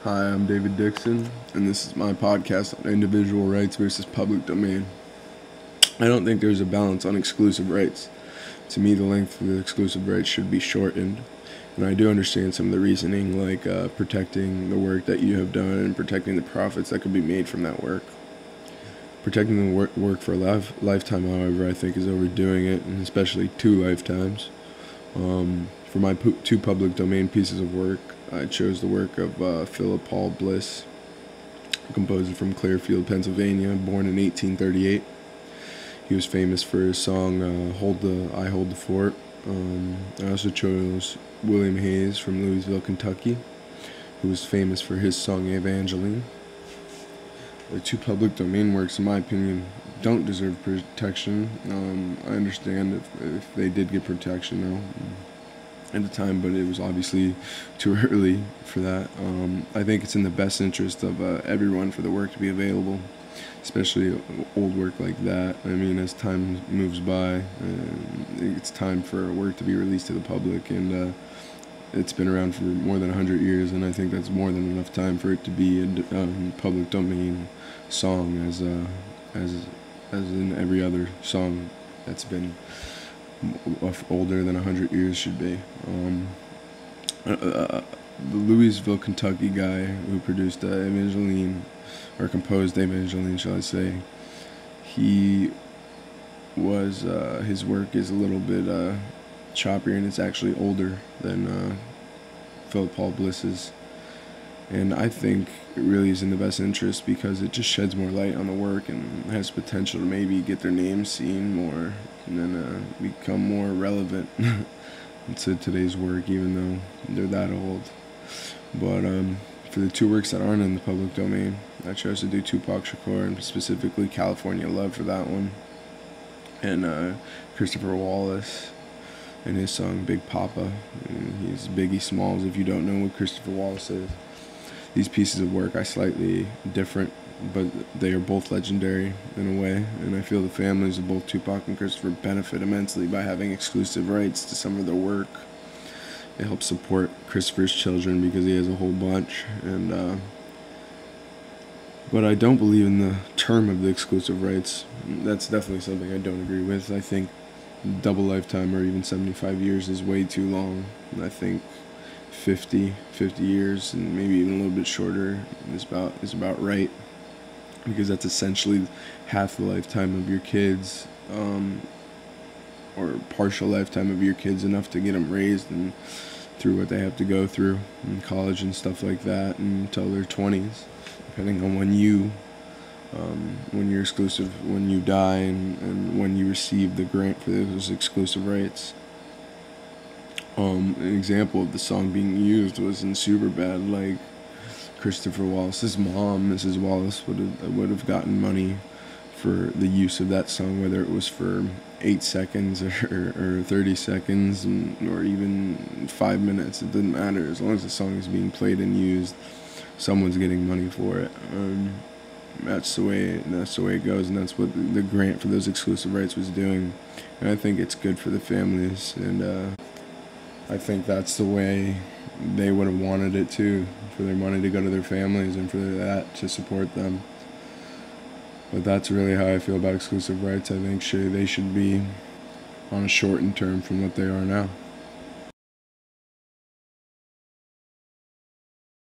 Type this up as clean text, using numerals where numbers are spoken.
Hi, I'm David Dixon, and this is my podcast on individual rights versus public domain. I don't think there's a balance on exclusive rights. To me, the length of the exclusive rights should be shortened, and I do understand some of the reasoning, like protecting the work that you have done and protecting the profits that could be made from that work. Protecting the work for a lifetime, however, I think is overdoing it, and especially 2 lifetimes. For my two public domain pieces of work, I chose the work of Philip Paul Bliss, a composer from Clearfield, Pennsylvania, born in 1838. He was famous for his song I Hold the Fort. I also chose William Hayes from Louisville, Kentucky, who was famous for his song Evangeline. The two public domain works, in my opinion, don't deserve protection. I understand if they did get protection, though, at the time, but it was obviously too early for that. I think it's in the best interest of everyone for the work to be available, especially old work like that. I mean, as time moves by, it's time for work to be released to the public, and it's been around for more than 100 years, and I think that's more than enough time for it to be a public domain song, as in every other song that's been older than 100 years should be. The Louisville, Kentucky guy who produced Evangeline, or composed Evangeline, shall I say, he was, his work is a little bit choppier, and it's actually older than Philip Paul Bliss's. And I think it really is in the best interest because it just sheds more light on the work and has potential to maybe get their name seen more and then become more relevant to today's work, even though they're that old. But for the two works that aren't in the public domain, I chose to do Tupac Shakur, and specifically California Love for that one, and Christopher Wallace and his song Big Papa. And he's Biggie Smalls, if you don't know what Christopher Wallace is. These pieces of work are slightly different, but they are both legendary in a way, and I feel the families of both Tupac and Christopher benefit immensely by having exclusive rights to some of their work. It helps support Christopher's children because he has a whole bunch, and but I don't believe in the term of the exclusive rights. That's definitely something I don't agree with. I think double lifetime or even 75 years is way too long. I think 50 years and maybe even a little bit shorter is about right, because that's essentially half the lifetime of your kids, or partial lifetime of your kids, enough to get them raised and through what they have to go through in college and stuff like that until their 20s, depending on when you're exclusive, when you die, and when you receive the grant for those exclusive rights. An example of the song being used was in Superbad. Like, Christopher Wallace's mom, Mrs. Wallace, would have gotten money for the use of that song, whether it was for 8 seconds or 30 seconds, or even 5 minutes. It didn't matter. As long as the song is being played and used, someone's getting money for it. That's the way it goes, and that's what the grant for those exclusive rights was doing. And I think it's good for the families, and I think that's the way they would have wanted it too, for their money to go to their families and for that to support them. But that's really how I feel about exclusive rights. I think they should be on a shortened term from what they are now.